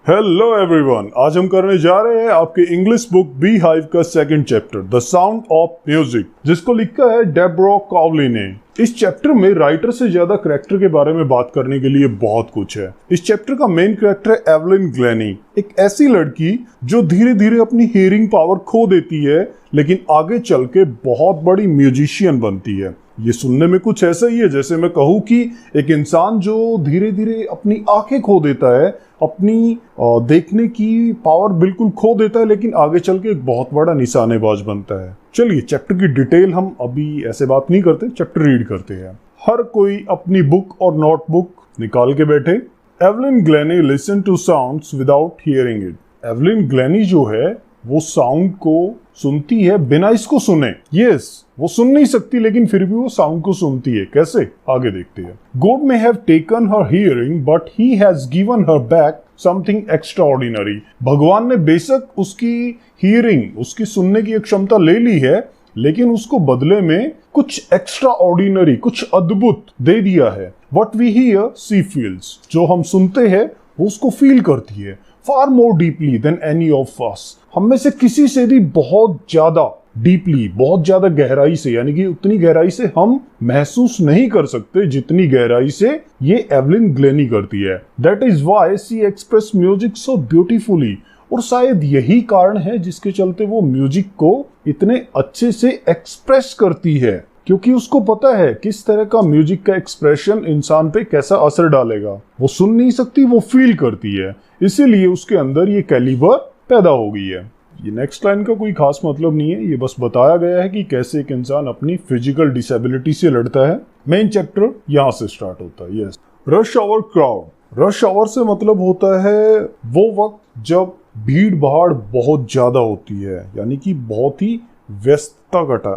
Hello everyone, आज हम करने जा रहे हैं आपके इंग्लिश बुक बी हाइव का second chapter the sound of music, जिसको लिखा है डेब्रा कॉवली ने। इस चैप्टर में राइटर से ज्यादा कैरेक्टर के बारे में बात करने के लिए बहुत कुछ है। इस चैप्टर का मेन कैरेक्टर है एवलिन ग्लेनी, एक ऐसी लड़की जो धीरे धीरे अपनी हियरिंग पावर खो देती है, लेकिन आगे चल के बहुत बड़ी म्यूजिशियन बनती है। ये सुनने में कुछ ऐसा ही है जैसे मैं कहूँ कि एक इंसान जो धीरे धीरे अपनी आंखें खो देता है, अपनी देखने की पावर बिल्कुल खो देता है, लेकिन आगे चल के एक बहुत बड़ा निशानेबाज बनता है। चलिए चैप्टर की डिटेल हम अभी ऐसे बात नहीं करते, चैप्टर रीड करते हैं। हर कोई अपनी बुक और नोटबुक निकाल के बैठे। Evelyn Glennie listen to sounds without hearing it. Evelyn Glennie जो है वो साउंड को सुनती है बिना इसको सुने। यस, वो सुन नहीं सकती लेकिन फिर भी वो साउंड को सुनती है। कैसे, आगे देखते हैं। God may have taken her hearing but he has given her back something extraordinary. भगवान ने बेशक उसकी हियरिंग, उसकी सुनने की एक क्षमता ले ली है, लेकिन उसको बदले में कुछ एक्स्ट्रा ऑर्डिनरी, कुछ अद्भुत दे दिया है। What we hear she feels. जो हम सुनते हैं वो उसको फील करती है। Far more deeply than any of us. हम में से किसी से भी बहुत ज्यादा डीपली, बहुत ज्यादा गहराई से, यानी कि उतनी गहराई से हम महसूस नहीं कर सकते जितनी गहराई से ये एवलिन ग्लेनी करती है। That is why she express music so beautifully. और शायद यही कारण है जिसके चलते वो म्यूजिक को इतने अच्छे से एक्सप्रेस करती है, क्योंकि उसको पता है किस तरह का म्यूजिक का एक्सप्रेशन इंसान पे कैसा असर डालेगा। वो सुन नहीं सकती, वो फील करती है, इसीलिए उसके अंदर ये कैलिबर पैदा हो गई है। ये नेक्स्ट लाइन का कोई खास मतलब नहीं है, ये बस बताया गया है कि कैसे एक इंसान अपनी फिजिकल डिसेबिलिटी से लड़ता है। मेन चैप्टर यहाँ से स्टार्ट होता है। Yes, rush hour crowd. Rush hour से मतलब होता है वो वक्त जब भीड़ भाड़ बहुत ज्यादा होती है, यानी कि बहुत ही व्यस्तता का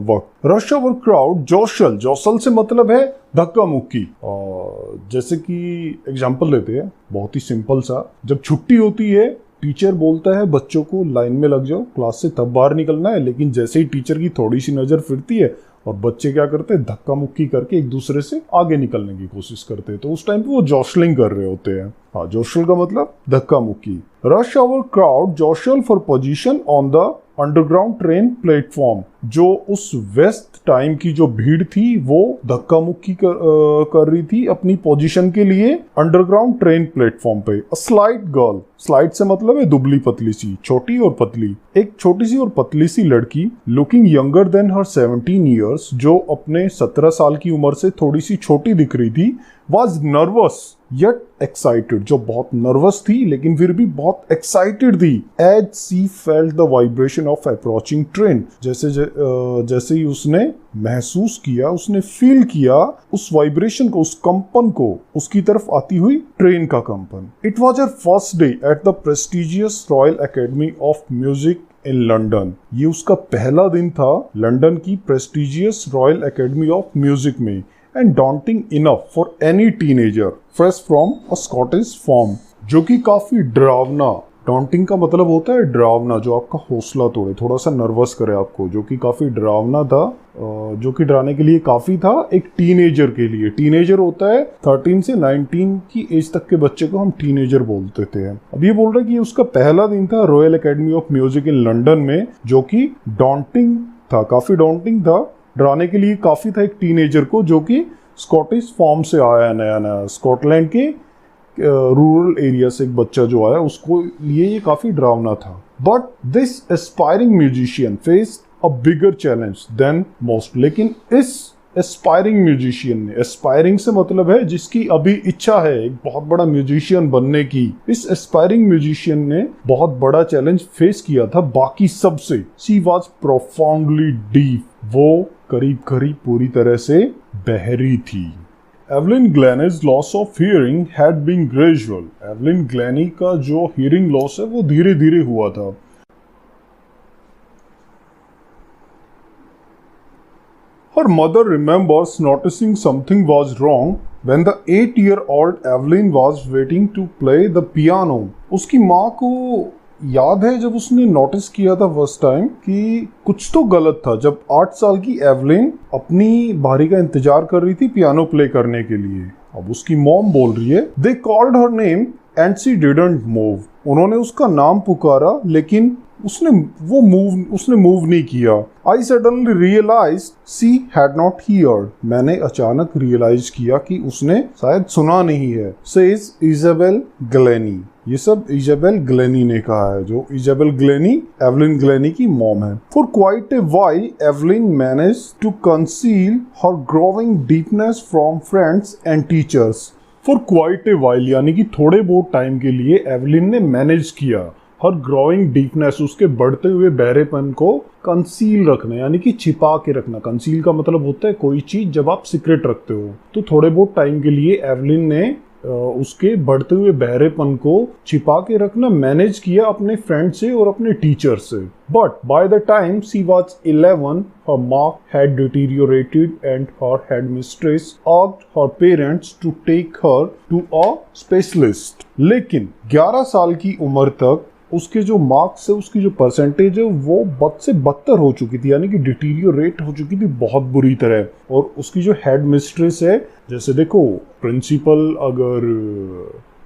वक्त। Rush hour crowd. Jostle. Jostle से मतलब है धक्का मुक्की। जैसे कि एग्जाम्पल लेते हैं, बहुत ही सिंपल सा। जब छुट्टी होती है, टीचर बोलता है बच्चों को लाइन में लग जाओ, क्लास से तब बाहर निकलना है, लेकिन जैसे ही टीचर की थोड़ी सी नजर फिरती है और बच्चे क्या करते हैं, धक्का मुक्की करके एक दूसरे से आगे निकलने की कोशिश करते हैं, तो उस टाइम पे वो जॉशलिंग कर रहे होते हैं। हाँ, जोशल का मतलब धक्का मुक्की। Rush hour crowd jostle for position on the underground train platform. जो उस व्यस्त टाइम की जो भीड़ थी वो धक्का मुक्की कर रही थी अपनी पोजीशन के लिए अंडरग्राउंड ट्रेन प्लेटफॉर्म पे। A slight girl. स्लाइट से मतलब है दुबली पतली सी, छोटी और पतली। एक छोटी सी और पतली सी लड़की, लुकिंग यंगर देन हर 17 ईयर्स, जो अपने 17 साल की उम्र से थोड़ी सी छोटी दिख रही थी, वॉज नर्वस yet excited। जो बहुत नर्वस थी लेकिन फिर भी बहुत एक्साइटेड थी। As she felt the vibration of approaching train। जैसे ही उसने महसूस किया, उसने फील किया उस वाइब्रेशन को, उस कंपन को, उसकी तरफ आती हुई ट्रेन का कंपन। It was her first day at the prestigious Royal Academy of Music in London. ये उसका पहला दिन था लंदन की prestigious royal academy of music में। And daunting enough for any teenager fresh from a Scottish farm. जो कि काफी डरावना। डॉन्टिंग का मतलब होता है डरावना, जो आपका हौसला तोड़े, थोड़ा सा नर्वस करे आपको। जो कि काफी डरावना था, जो कि डराने के लिए काफी था एक टीनेजर के लिए। टीनेजर होता है 13 से 19 की एज तक के बच्चे को हम टीनेजर बोलते थे। अब ये बोल रहे कि उसका पहला दिन था royal academy of music in London में, जो कि डॉन्टिंग था, काफी डॉन्टिंग था, डराने के लिए काफी था एक टीनेजर को, जो कि स्कॉटिश फॉर्म से आया, नया नया स्कॉटलैंड के रूरल एरिया से एक बच्चा जो आया, उसको लिए ये काफी डरावना था। But this aspiring musician faced a bigger challenge than most. लेकिन इस एस्पायरिंग म्यूजिशियन ने, एस्पायरिंग से मतलब है जिसकी अभी इच्छा है एक बहुत बड़ा म्यूजिशियन बनने की, इस एस्पायरिंग म्यूजिशियन ने बहुत बड़ा चैलेंज फेस किया था बाकी सबसे। She was profoundly deep. वो करीब करीब पूरी तरह से बहरी थी। Evelyn Glennie's loss of hearing had been gradual. Evelyn Glennie का जो हियरिंग लॉस है वो धीरे धीरे हुआ था। Her mother remembers noticing something was wrong when the 8-year-old Evelyn was waiting to play the piano। उसकी माँ को याद है जब उसने नोटिस किया था फर्स्ट टाइम कि कुछ तो गलत था, जब 8 साल की एवलिन अपनी बारी का इंतजार कर रही थी पियानो प्ले करने के लिए। अब उसकी मॉम बोल रही है, they called her name and she didn't move, उन्होंने उसका नाम पुकारा लेकिन उसने मूव नहीं किया। I suddenly realise she had not heard, मैंने अचानक रियलाइज किया कि उसने शायद सुना नहीं है। सेज इजाबेल ग्लेनी, ये सब इजाबेल ग्लेनी ने कहा है, जो इजाबेल ग्लेनी एवलिन ग्लेनी की मॉम है। For quite a while Evelyn manage to conceal her growing deafness from friends and teachers. For quite a while यानी कि थोड़े बहुत टाइम के लिए एवलिन ने मैनेज किया हर ग्रोइंग डीपनेस, उसके बढ़ते हुए बहरेपन को कंसील रखना यानी कि छिपा के रखना। कंसील का मतलब होता है कोई चीज जब आप सीक्रेट रखते हो। तो थोड़े बहुत टाइम के लिए एवलिन ने उसके बढ़ते हुए बहरेपन को छिपा के रखना मैनेज किया अपने फ्रेंड से और अपने टीचर से। But by the time she was 11 her mark had deteriorated and her headmistress asked her parents to take her to a specialist। लेकिन 11 साल की उम्र तक उसके जो मार्क्स है, उसकी जो परसेंटेज है वो बद से बदतर हो चुकी थी, यानी कि डिटीरियोरेट हो चुकी थी बहुत बुरी तरह। और उसकी जो हेड मिस्ट्रेस है, जैसे देखो प्रिंसिपल अगर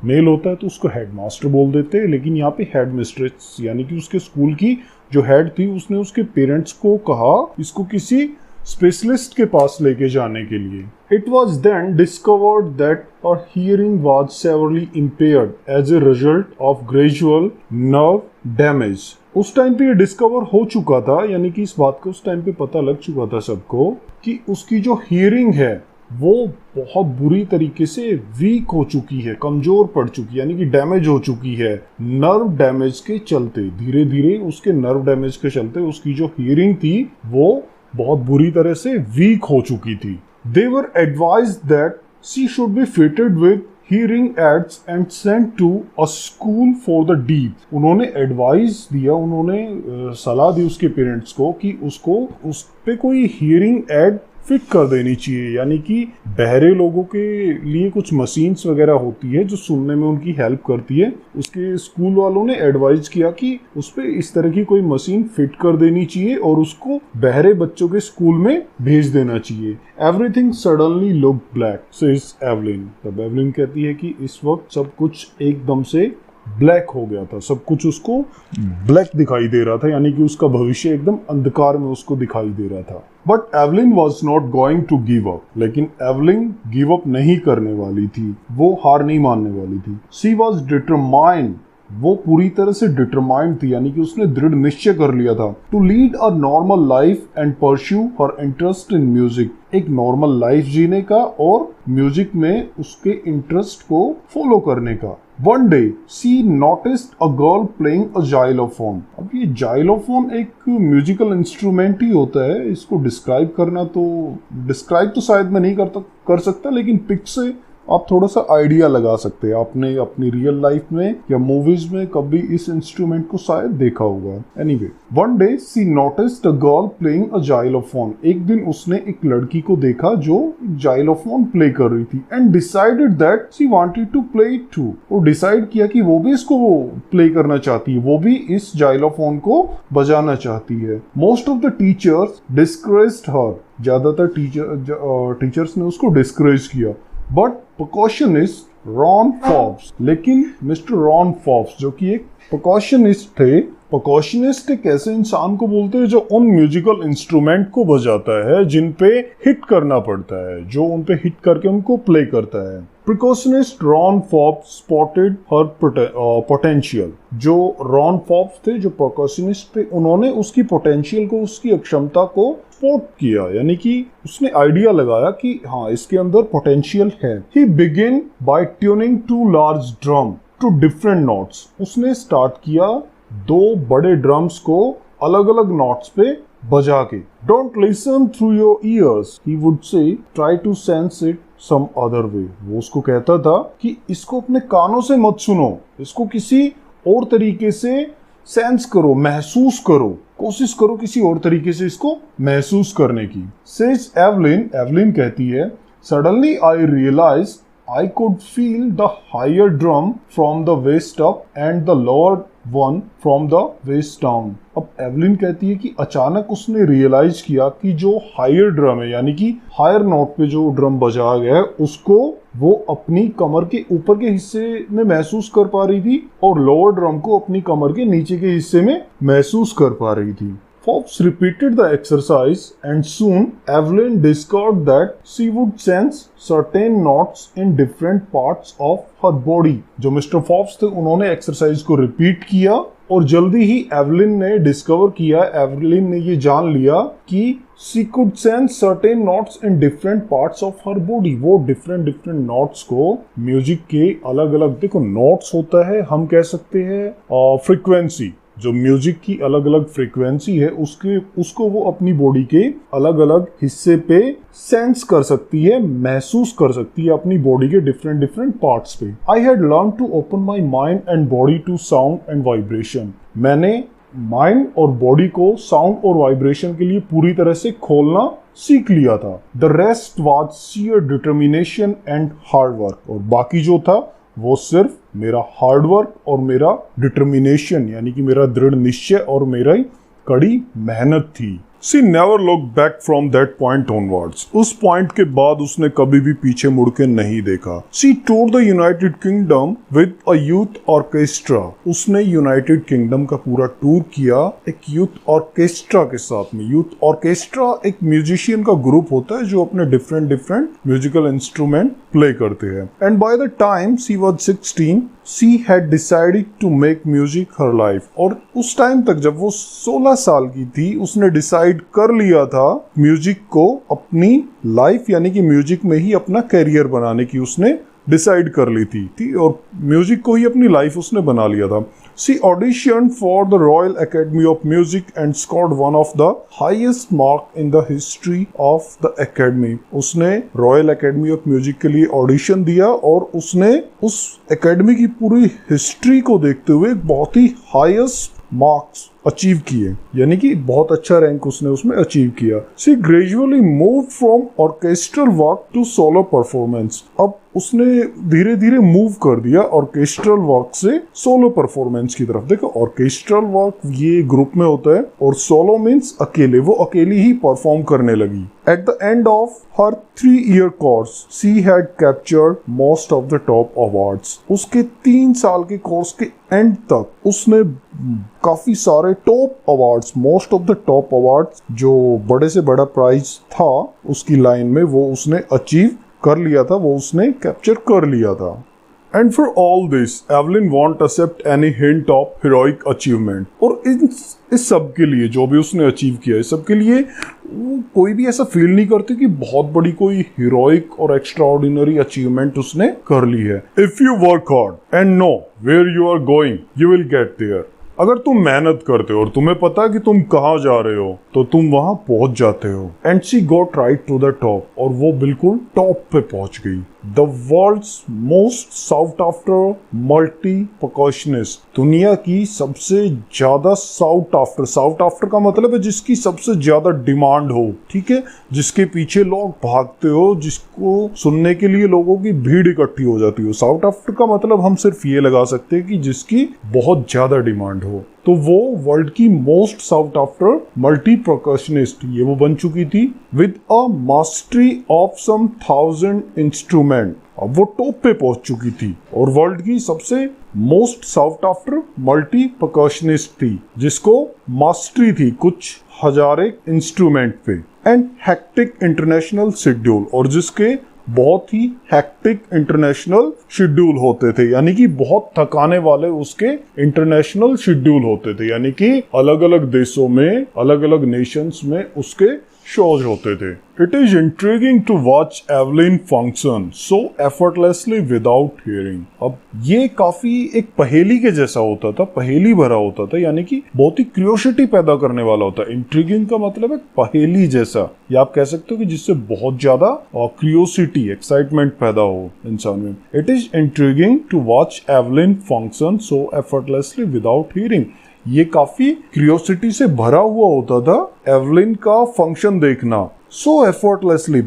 मेल होता है तो उसको हेड मास्टर बोल देते हैं, लेकिन यहाँ पे हेड मिस्ट्रेस यानी कि उसके स्कूल की जो हेड थी उसने उसके पेरेंट्स को कहा इसको किसी स्पेशलिस्ट के पास लेके जाने के लिए। It was then discovered that her hearing was severely impaired as a result of gradual nerve damage। उस टाइम पे ये डिस्कवर हो चुका था, यानी कि इस बात को उस टाइम पे पता लग चुका था सबको कि उसकी जो हियरिंग है वो बहुत बुरी तरीके से वीक हो चुकी है, कमजोर पड़ चुकी है, यानी कि डैमेज हो चुकी है नर्व डैमेज के चलते। धीरे धीरे उसके नर्व डैमेज के चलते उसकी जो हियरिंग थी वो बहुत बुरी तरह से वीक हो चुकी थी। They were advised that she should be fitted with hearing aids and sent to a school for the deaf। उन्होंने एडवाइस दिया, उन्होंने सलाह दी उसके पेरेंट्स को कि उसको उस पे कोई हियरिंग एड फिट कर देनी चाहिए, यानी कि बहरे लोगों के लिए कुछ मशीन्स वगैरह होती है जो सुनने में उनकी हेल्प करती है। उसके स्कूल वालों ने एडवाइज किया कि उस पे इस तरह की कोई मशीन फिट कर देनी चाहिए और उसको बहरे बच्चों के स्कूल में भेज देना चाहिए। Everything suddenly look black says Evelyn. तब एवलिन कहती है कि इस वक्त सब कुछ एकदम से ब्लैक हो गया था, सब कुछ उसको ब्लैक दिखाई दे रहा था, यानी कि उसका भविष्य एकदम अंधकार में उसको दिखाई दे रहा था। But Evelyn was not going to give up, लेकिन एवलिन गिव अप नहीं करने वाली थी, वो हार नहीं मानने वाली थी। शी वॉज डिटरमाइंड, वो पूरी तरह से डिटरमाइंड थी, यानी कि उसने दृढ़ निश्चय कर लिया था to lead a normal life and pursue her interest in music, एक नॉर्मल लाइफ जीने का और म्यूजिक में उसके इंटरेस्ट को फॉलो करने का। One day she noticed a girl playing a xylophone। अब ये xylophone एक म्यूजिकल इंस्ट्रूमेंट ही होता है, इसको डिस्क्राइब तो शायद मैं नहीं कर सकता, लेकिन पिक से आप थोड़ा सा आइडिया लगा सकते हैं। आपने अपनी रियल लाइफ में या मूवीज में कभी इस इंस्ट्रूमेंट को शायद देखा होगा। Anyway, one day she noticed a girl playing a xylophone. एक दिन उसने एक लड़की को देखा जो जाइलोफोन प्ले कर रही थी and decided that she wanted to play it too. वो डिसाइड किया कि वो भी इसको प्ले करना चाहती है, वो भी इस जाइलोफोन को बजाना चाहती है। Most of the teachers discouraged her, ज्यादातर टीचर्स ने उसको डिस्करेज किया। बट परकॉशनिस्ट रॉन फॉब्स, लेकिन मिस्टर रॉन फॉब्स जो कि एक परकॉशनिस्ट थे, परकॉशनिस्ट एक ऐसे इंसान को बोलते हैं जो उन म्यूजिकल इंस्ट्रूमेंट को बजाता है जिन पे हिट करना पड़ता है, जो उन पे हिट करके उनको प्ले करता है। Percussionist Ron Forbes spotted her potential. जो रॉन फॉब्स थे, जो प्रिकॉशनिस्ट थे, उन्होंने उसकी पोटेंशियल को, उसकी क्षमता को स्पॉट किया, यानी कि उसने आइडिया लगाया कि हाँ इसके अंदर पोटेंशियल है। He begin by tuning two large drum to different notes. उसने स्टार्ट किया दो बड़े ड्रम्स को अलग अलग नोट्स पे बजा के। Don't listen through your ears, he would say, try to sense it some other way. वो उसको कहता था कि इसको अपने कानों से मत सुनो, इसको किसी और तरीके से सेंस करो, महसूस करो, कोशिश करो किसी और तरीके से इसको महसूस करने की। सेज एवलिन, एवलिन कहती है, suddenly I realise I could feel the higher drum from the waist up and the lower one from the waist down. अब एवलिन कहती है कि अचानक उसने रियलाइज किया कि जो हायर ड्रम है, यानी कि हायर नोट पे जो ड्रम बजाया गया है, उसको वो अपनी कमर के ऊपर के हिस्से में महसूस कर पा रही थी और लोअर ड्रम को अपनी कमर के नीचे के हिस्से में महसूस कर पा रही थी. Forbes repeated the exercise and soon Evelyn discovered that she would sense certain knots in different parts of her body. जो मिस्टर फॉब्स थे उन्होंने एक्सरसाइज को रिपीट किया और जल्दी ही एवलिन ने डिस्कवर किया, एवलिन ने ये जान लिया कि she could sense certain knots in different parts of her body. वो डिफरेंट नोट्स को म्यूजिक के अलग अलग, देखो नोट्स होता है, हम कह सकते हैं फ्रीक्वेंसी, जो म्यूजिक की अलग अलग फ्रीक्वेंसी है उसको वो अपनी बॉडी के अलग अलग हिस्से पे सेंस कर सकती है, महसूस कर सकती है अपनी बॉडी के डिफरेंट पार्ट्स पे. I had learn to open my mind and body to sound and vibration. मैंने माइंड और बॉडी को साउंड और वाइब्रेशन के लिए पूरी तरह से खोलना सीख लिया था. The rest was sheer determination and hard work. और बाकी जो था वो सिर्फ मेरा हार्डवर्क और मेरा डिटर्मिनेशन, यानी कि मेरा दृढ़ निश्चय और मेरा कड़ी मेहनत थी. She never looked back from that point onwards. उस पॉइंट के बाद उसने कभी भी पीछे मुड़ के नहीं देखा. She toured the United Kingdom with a youth orchestra. उसने यूनाइटेड किंगडम का पूरा टूर किया एक यूथ ऑर्केस्ट्रा के साथ में. यूथ ऑर्केस्ट्रा एक म्यूजिशियन का ग्रुप होता है जो अपने डिफरेंट म्यूजिकल इंस्ट्रूमेंट प्ले करते हैं. And by the time she was 16, she had decided to make music her life. और उस टाइम तक जब वो 16 साल की थी उसने डिसाइड कर लिया था म्यूजिक को अपनी लाइफ, यानी कि म्यूजिक में ही अपना करियर बनाने की उसने डिसाइड कर ली थी और म्यूजिक को ही अपनी लाइफ उसने बना लिया था. She auditioned for the Royal Academy of Music and scored one of the highest mark in the history of the Academy. उसने रॉयल एकेडमी ऑफ म्यूजिक के लिए ऑडिशन दिया और उसने उस एकेडमी की पूरी हिस्ट्री को देखते हुए एक बहुत ही हाईएस्ट मार्क्स अचीव किए, यानी कि बहुत अच्छा रैंक उसने उसमें अचीव किया. She gradually moved from orchestral work to solo performance. अब उसने धीरे धीरे मूव कर दिया ऑर्केस्ट्रल वर्क से सोलो परफॉर्मेंस की तरफ. देखो ऑर्केस्ट्रल वर्क ये ग्रुप में होता है और सोलो मीन्स अकेले, वो अकेली ही परफॉर्म करने लगी. At the end of her 3-year course, she had captured most of the top awards. उसके 3 साल के कोर्स के एंड तक उसने काफी सारे top awards, most of the top awards, जो बड़े से बड़ा प्राइज था उसकी लाइन में, वो उसने अचीव कर लिया था, वो उसने कैप्चर कर लिया था. And for all this Evelyn won't accept any hint of heroic achievement. और इस सब के लिए जो भी उसने अचीव किया, इस सब के लिए वो कोई भी ऐसा फील नहीं करती कि बहुत बड़ी कोई हीरोइक और एक्स्ट्रा ऑर्डिनरी अचीवमेंट उसने कर ली है. If you work hard and know where you are going you will get there. अगर तुम मेहनत करते हो और तुम्हें पता है कि तुम कहाँ जा रहे हो तो तुम वहां पहुंच जाते हो. And she got right to the top. और वो बिल्कुल टॉप पे पहुंच गई. The world's most sought after multi percussionist. दुनिया की सबसे ज्यादा साउट आफ्टर का मतलब है जिसकी सबसे ज्यादा डिमांड हो, ठीक है, जिसके पीछे लोग भागते हो, जिसको सुनने के लिए लोगों की भीड़ इकट्ठी हो जाती हो. साउट आफ्टर का मतलब हम सिर्फ ये लगा सकते हैं कि जिसकी बहुत ज्यादा डिमांड हो. तो वो वर्ल्ड की most sought after multi percussionist ये वो बन चुकी थी with a mastery of some 1000 instrument. अब वो टॉप पे पहुंच चुकी थी और वर्ल्ड की सबसे most sought after multi percussionist थी जिसको मास्टरी थी कुछ हजारे इंस्ट्रूमेंट पे. एंड हेक्टिक इंटरनेशनल शेड्यूल, और जिसके बहुत ही हेक्टिक इंटरनेशनल शेड्यूल होते थे, यानी कि बहुत थकाने वाले उसके इंटरनेशनल शेड्यूल होते थे, यानी कि अलग अलग देशों में, अलग अलग नेशंस में उसके शोज होते थे. It is intriguing to watch Evelyn function so effortlessly without hearing. अब ये काफी एक पहेली के जैसा होता था, पहेली भरा होता था, यानी कि बहुत ही क्यूरियोसिटी पैदा करने वाला होता है. इंट्रिगिंग का मतलब है पहेली जैसा, या आप कह सकते हो कि जिससे बहुत ज्यादा क्यूरियोसिटी, एक्साइटमेंट पैदा हो इंसान में. It is intriguing to watch Evelyn function so effortlessly without hearing. ये काफी क्यूरियोसिटी से भरा हुआ होता था एवलिन का फंक्शन देखना. सो एफर्टलेसली,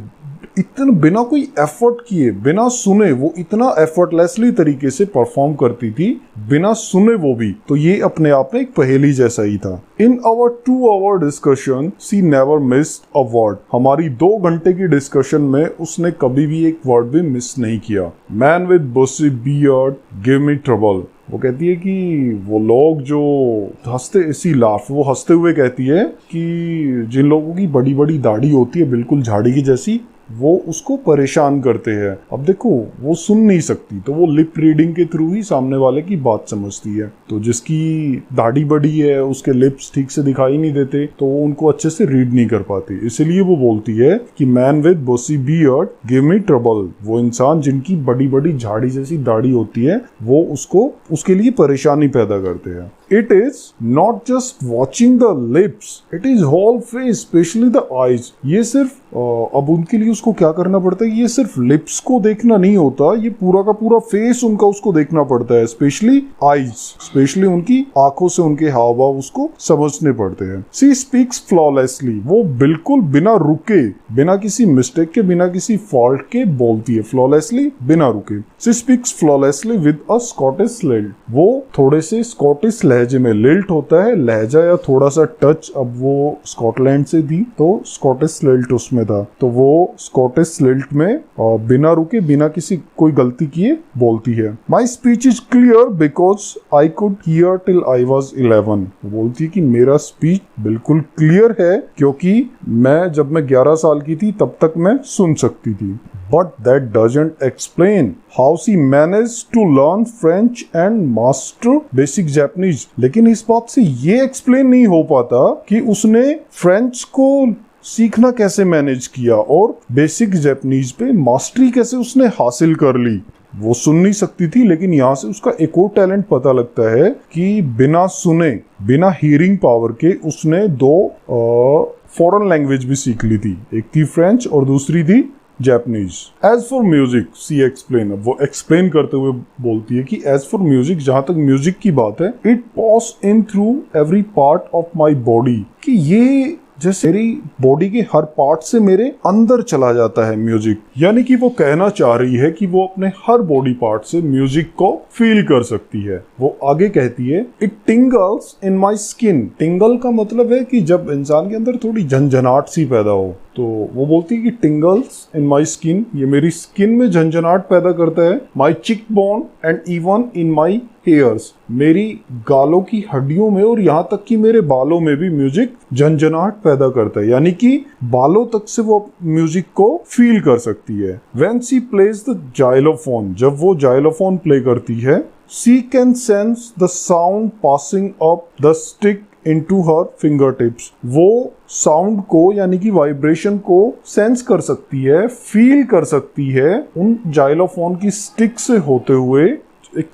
इतना बिना कोई एफर्ट किए, बिना सुने वो इतना एफर्टलेसली तरीके से परफॉर्म करती थी, बिना सुने वो भी। तो ये अपने आप में एक पहेली जैसा ही था। In our 2 hour discussion she never missed a word. हमारी 2 घंटे की डिस्कशन में उसने कभी भी एक वर्ड भी मिस नहीं किया। Man with bushy beard give me trouble. वो कहती है कि वो लोग जो हंसते, इसी लाफ, वो हंसते हुए कहती है कि जिन लोगों की बड़ी बड़ी दाढ़ी होती है बिल्कुल झाड़ी की जैसी, वो उसको परेशान करते हैं। अब देखो वो सुन नहीं सकती तो वो लिप रीडिंग के थ्रू ही सामने वाले की बात समझती है। तो जिसकी दाढ़ी बड़ी है, उसके लिप्स ठीक से दिखाई नहीं देते, तो वो उनको अच्छे से रीड नहीं कर पाती। इसलिए वो बोलती है कि man with bushy beard give me trouble. वो इंसान जिनकी बड़ी बड़ी झाड़ी जैसी दाढ़ी होती है वो उसको, उसके लिए परेशानी पैदा करते हैं। It is not just watching the lips, it is whole face, especially the eyes। ये सिर्फ अब उनके लिए उसको क्या करना पड़ता है, ये सिर्फ लिप्स को देखना नहीं होता, ये पूरा का पूरा फेस उनका उसको देखना पड़ता है। स्पेशली आईज, स्पेशली उनकी आंखों से उनके हाव भाव उसको समझने पड़ते हैं। सी स्पीक्स फ्लॉलेसली। वो बिल्कुल बिना रुके, बिना किसी मिस्टेक के, बिना किसी फॉल्ट के बोलती है। फ्लॉलेसली, बिना रुके। She speaks flawlessly with a Scottish lilt. वो थोड़े से स्कॉटिश लहजे में, लिल्ट होता है लहजा या थोड़ा सा टच। अब वो स्कॉटलैंड से थी तो स्कॉटिश लिल्ट उसमें था, तो वो स्कॉटिश लिल्ट में बिना रुके, बिना किसी कोई गलती किए बोलती है। My speech is clear because I could hear till I was 11। बोलती है कि मेरा स्पीच बिल्कुल क्लियर है क्योंकि जब मैं 11 साल की थी तब तक मैं सुन सकती थी। But that doesn't explain how she managed to learn French and master basic Japanese। लेकिन इस बात से ये एक्सप्लेन नहीं हो पाता कि उसने फ्रेंच को सीखना कैसे मैनेज किया और बेसिक जापानीज पे मास्टरी कैसे उसने हासिल कर ली। वो सुन नहीं सकती थी, लेकिन यहाँ से उसका एक और टैलेंट पता लगता है कि बिना सुने, बिना हियरिंग पावर के उसने 2 फॉरेन लैंग्वेज भी सीख ली थी। एक थी फ्रेंच और दूसरी थी Japanese. As for music she explain. अब वो एक्सप्लेन करते हुए बोलती है कि एज फॉर म्यूजिक, जहां तक म्यूजिक की बात है, it pass in through every part of my body. कि ये जैसे मेरी बॉडी के हर पार्ट से मेरे अंदर चला जाता है म्यूजिक। यानी कि वो कहना चाह रही है कि वो अपने हर बॉडी पार्ट से म्यूजिक को फील कर सकती है। वो आगे कहती है इट टिंगल्स इन माई स्किन। टिंगल का मतलब है कि जब इंसान के अंदर थोड़ी झंझनाहट सी पैदा हो, तो वो बोलती है कि टिंगल्स इन माई स्किन, ये मेरी स्किन में झंझनाहट पैदा करता है। My cheek bone and even in my hairs. मेरी गालों की हड्डियों में और यहाँ तक कि मेरे बालों में भी म्यूजिक झंझनाहट पैदा करता है। यानी कि बालों तक से वो म्यूजिक को फील कर सकती है। When she plays the xylophone, जब वो जाइलोफोन प्ले करती है, she can sense the sound passing up the stick into her fingertips। वो साउंड को यानी कि वाइब्रेशन को सेंस कर सकती है, फील कर सकती है उन जाइलोफोन की स्टिक से होते हुए। एक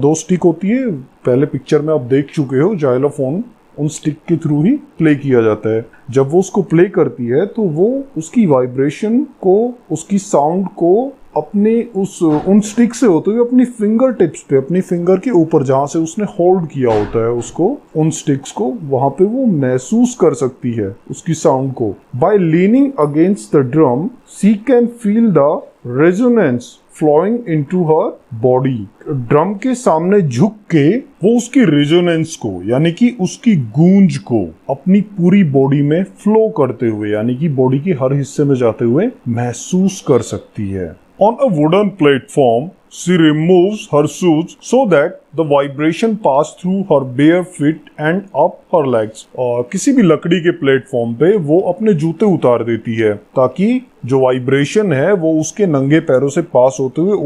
2 स्टिक होती है, पहले पिक्चर में आप देख चुके हो। जाइलोफोन उन स्टिक के थ्रू ही प्ले किया जाता है। जब वो उसको प्ले करती है तो वो उसकी वाइब्रेशन को, उसकी साउंड को अपने उन स्टिक से होते हुए अपनी फिंगर टिप्स पे, अपनी फिंगर के ऊपर जहां से उसने होल्ड किया होता है उसको, उन स्टिक्स को, वहां पे वो महसूस कर सकती है उसकी साउंड को। By leaning against the drum she can feel the resonance flowing into her body. Drum के सामने झुक के वो उसकी रेजोनेंस को, यानी कि उसकी गूंज को अपनी पूरी बॉडी में फ्लो करते हुए, यानी कि बॉडी के हर हिस्से में जाते हुए महसूस कर सकती है। On a wooden platform, she removes her shoes so that the vibration pass through her bare feet and up her legs। और किसी भी लकड़ी के प्लेटफॉर्म पे वो अपने जूते उतार देती है ताकि जो वाइब्रेशन है वो उसके नंगे पैरों से पास होते हुए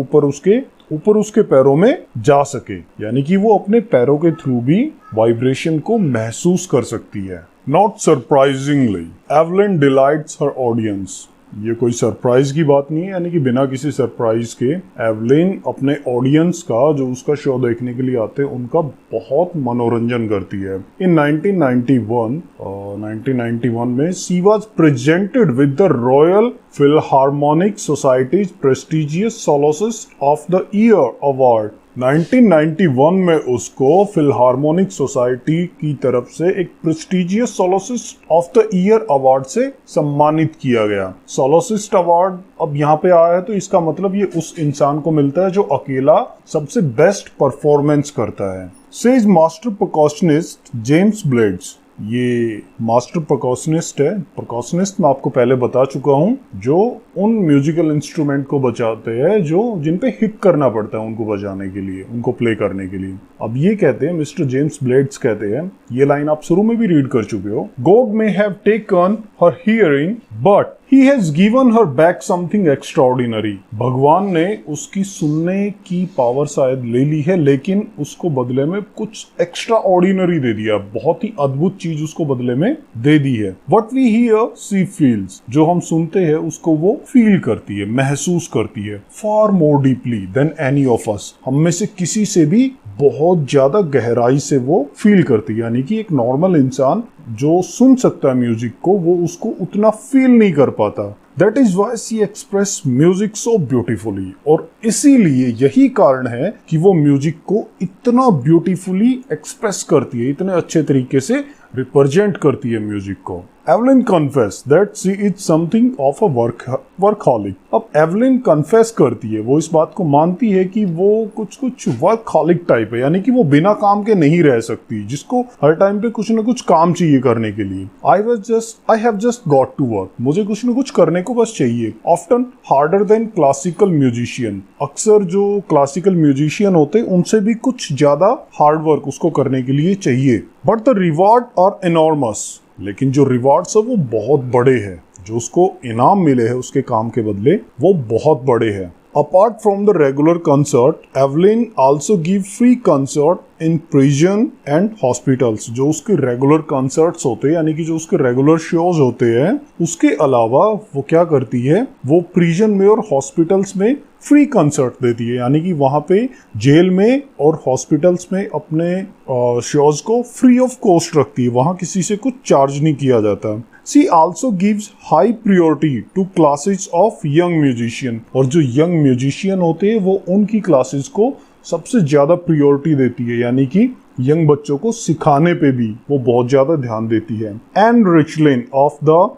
ऊपर उसके पैरों में जा सके। यानी कि वो अपने पैरों के थ्रू भी वाइब्रेशन को महसूस कर सकती है। Not surprisingly, Evelyn delights her audience। ये कोई सरप्राइज की बात नहीं है, यानी कि बिना किसी सरप्राइज के एवलिन अपने ऑडियंस का, जो उसका शो देखने के लिए आते हैं, उनका बहुत मनोरंजन करती है। इन 1991 में she was presented with the royal philharmonic society's prestigious soloist of the year award. 1991 में उसको फिलहार्मोनिक सोसाइटी की तरफ से एक prestigious soloist of the year award से सम्मानित किया गया। सोलोसिस्ट अवार्ड अब यहाँ पे आया है तो इसका मतलब ये उस इंसान को मिलता है जो अकेला सबसे बेस्ट परफॉर्मेंस करता है। Says master percussionist James blades, ये मास्टर परकशनिस्ट है। परकशनिस्ट मैं आपको पहले बता चुका हूँ, जो उन म्यूजिकल इंस्ट्रूमेंट को बजाते हैं जो जिन पे हिट करना पड़ता है उनको बजाने के लिए, उनको प्ले करने के लिए। अब ये कहते हैं, मिस्टर जेम्स ब्लेड्स कहते हैं, ये लाइन आप शुरू में भी रीड कर चुके हो, God may have taken her hearing but He has given her back something extraordinary. भगवान ने उसकी सुनने की पावर शायद ले ली है, लेकिन उसको बदले में कुछ एक्स्ट्रा ऑर्डिनरी दे दिया, बहुत ही अद्भुत चीज उसको बदले में दे दी है। What we hear, she feels. जो हम सुनते हैं उसको वो फील करती है, महसूस करती है, far more deeply than any of us. हम में से किसी से भी बहुत ज्यादा गहराई से वो फील करती है। यानी कि एक नॉर्मल इंसान जो सुन सकता है म्यूजिक को, वो उसको उतना फील नहीं कर पाता। That is why she express music so beautifully. और इसीलिए यही कारण है कि वो म्यूजिक को इतना ब्यूटीफुली एक्सप्रेस करती है, इतने अच्छे तरीके से रिप्रेजेंट करती है म्यूजिक को। Evelyn confess that she is something of a workaholic. अब एवलिन कन्फेस करती है, वो इस बात को मानती है कि वो कुछ वर्कहॉलिक टाइप है, यानी कि वो बिना काम के नहीं रह सकती, जिसको हर टाइम पे कुछ ना कुछ काम चाहिए करने के लिए। I have just got to work. मुझे कुछ ना कुछ करने को बस चाहिए। Often harder than classical musician. अक्सर जो क्लासिकल म्यूजिशियन होते हैं उनसे भी कुछ ज्यादा हार्ड वर्क उसको करने के लिए चाहिए। But the reward are enormous. लेकिन जो रिवॉर्ड्स है वो बहुत बड़े हैं, जो उसको इनाम मिले हैं उसके काम के बदले वो बहुत बड़े हैं। Apart from the regular concert, Evelyn also give free concert in prison and hospitals. जो उसके रेगुलर कंसर्ट्स होते हैं, यानी कि जो उसके रेगुलर शोज होते हैं, उसके अलावा वो क्या करती है, वो प्रिजन में और हॉस्पिटल्स में फ्री कंसर्ट देती है। यानी कि वहां पे जेल में और हॉस्पिटल्स में अपने शोज को फ्री ऑफ कॉस्ट रखती है, वहां किसी से कुछ चार्ज नहीं किया जाता। She also gives high priority to classes of young musician। और जो यंग म्यूजिशियन होते हैं वो उनकी क्लासेस को सबसे ज्यादा प्रियोरिटी देती है, यानी कि यंग बच्चों को सिखाने पे भी वो बहुत ज्यादा ध्यान देती है। Ann Richlin of the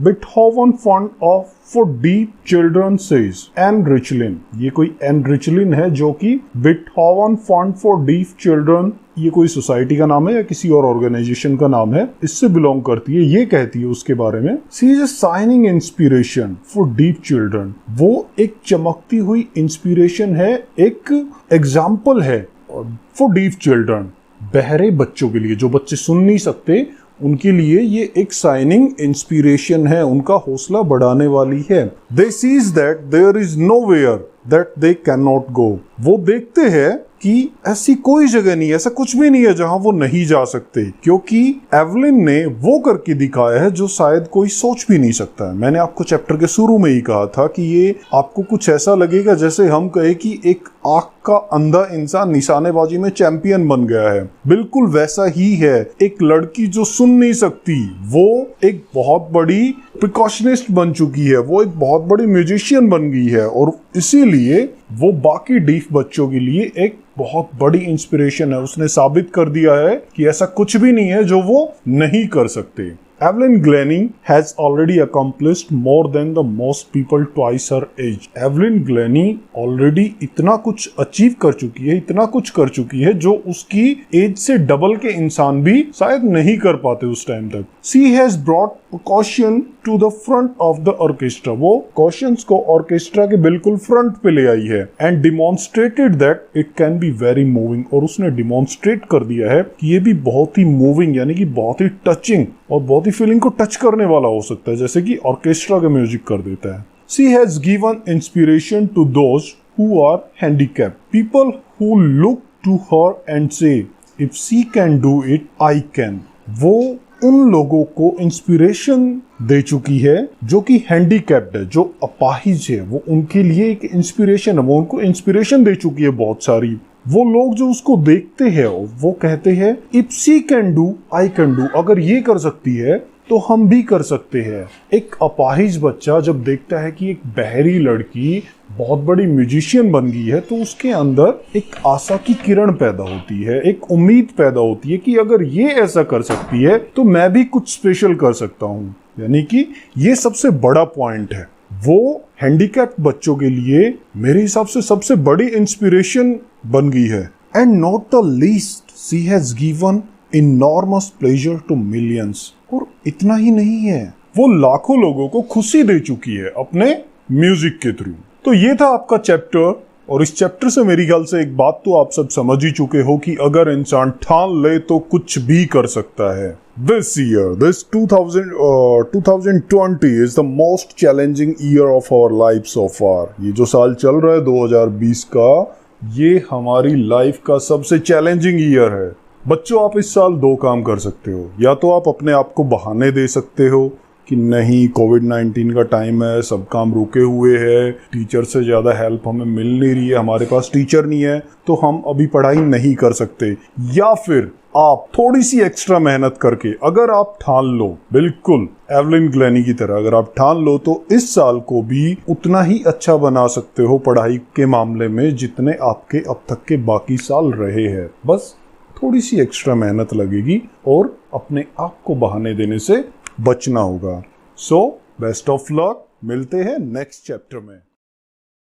Beethoven fund of for deaf children says. Ann Richlin, ये कोई एन रिचलिन है जो कि Beethoven fund for deaf children, ये कोई सोसाइटी का नाम है या किसी और ऑर्गेनाइजेशन का नाम है, इससे बिलोंग करती है। ये कहती है उसके बारे में, she is a shining inspiration for deaf children. वो एक चमकती हुई इंस्पिरेशन है, एक एग्जाम्पल है फॉर डीप चिल्ड्रन, बहरे बच्चों के लिए, जो बच्चे सुन नहीं सकते उनके लिए ये एक शाइनिंग इंस्पिरेशन है, उनका हौसला बढ़ाने वाली है। They sees that there is nowhere that they can not go. वो देखते हैं कि ऐसी कोई जगह नहीं है, ऐसा कुछ भी नहीं है जहां वो नहीं जा सकते, क्योंकि एवलिन ने वो करके दिखाया है जो शायद कोई सोच भी नहीं सकता है। मैंने आपको चैप्टर के शुरू में ही कहा था कि ये आपको कुछ ऐसा लगेगा जैसे हम कहे कि एक आंख का अंधा इंसान निशानेबाजी में चैंपियन बन गया है, बिल्कुल वैसा ही है। एक लड़की जो सुन नहीं सकती वो एक बहुत बड़ी प्रिकॉशनिस्ट बन चुकी है, वो एक बहुत बड़ी म्यूजिशियन बन गई है, और इसीलिए वो बाकी डीफ बच्चों के लिए एक बहुत बड़ी इंस्पिरेशन है। उसने साबित कर दिया है कि ऐसा कुछ भी नहीं है जो वो नहीं कर सकते। Evelyn Glennie has already accomplished more than the most people twice her age. Evelyn Glennie already इतना कुछ अचीव कर चुकी है, इतना कुछ कर चुकी है जो उसकी एज से डबल के इंसान भी शायद नहीं कर पाते उस टाइम तक। She has brought caution to the front of the orchestra। वो cautions को ऑर्केस्ट्रा के बिल्कुल फ्रंट पे ले आई है। And demonstrated that it can be very moving। और उसने डिमॉन्स्ट्रेट कर दिया है कि ये भी बहुत ही मूविंग, यानी कि बहुत ही टचिंग और बहुत ही फीलिंग को टच करने वाला हो सकता है, जैसे कि ऑर्केस्ट्रा का म्यूजिक कर देता है। She has given inspiration to those who are handicapped, people who look to her and say, if she can do it, I can। वो उन लोगों को इंस्पिरेशन दे चुकी है जो कि हैंडीकैप्ड है, जो अपाहिज है, वो उनके लिए एक इंस्पिरेशन है, वो उनको इंस्पिरेशन दे चुकी है बहुत सारी। वो लोग जो उसको देखते हैं वो कहते हैं if she can do I can do. अगर ये कर सकती है तो हम भी कर सकते हैं। एक अपाहिज बच्चा जब देखता है कि एक बहरी लड़की बहुत बड़ी म्यूजिशियन बन गई है तो उसके अंदर एक आशा की किरण पैदा होती है, एक उम्मीद पैदा होती है कि अगर ये ऐसा कर सकती है तो मैं भी कुछ स्पेशल कर सकता हूँ। यानी कि ये सबसे बड़ा पॉइंट है। वो हैंडीकैप्ड बच्चों के लिए मेरे हिसाब से सबसे बड़ी इंस्पिरेशन बन गई है। And not the least she has given enormous pleasure to millions. और इतना ही नहीं है, वो लाखों लोगों को खुशी दे चुकी है अपने म्यूजिक के थ्रू। तो ये था आपका चैप्टर, और इस चैप्टर से मेरी ख्याल से एक बात तो आप सब समझ ही चुके हो कि अगर इंसान ठान ले तो कुछ भी कर सकता है। This year, this 2020 is the most challenging year of our life so far. ये जो साल चल रहा है 2020 का, ये हमारी लाइफ का सबसे चैलेंजिंग ईयर है। बच्चों, आप इस साल दो काम कर सकते हो। या तो आप अपने आप को बहाने दे सकते हो कि नहीं, कोविड-19 का टाइम है, सब काम रुके हुए हैं, टीचर से ज़्यादा हेल्प हमें मिल नहीं रही है, हमारे पास टीचर नहीं है तो हम अभी पढ़ाई नहीं कर सकते। या फिर आप थोड़ी सी एक्स्ट्रा मेहनत करके अगर आप ठान लो, बिल्कुल एवलिन ग्लैनी की तरह अगर आप ठान लो, तो इस साल को भी उतना ही अच्छा बना सकते हो पढ़ाई के मामले में जितने आपके अब तक के बाकी साल रहे हैं। बस थोड़ी सी एक्स्ट्रा मेहनत लगेगी और अपने आप को बहाने देने से बचना होगा। सो बेस्ट ऑफ लक, मिलते हैं नेक्स्ट चैप्टर में।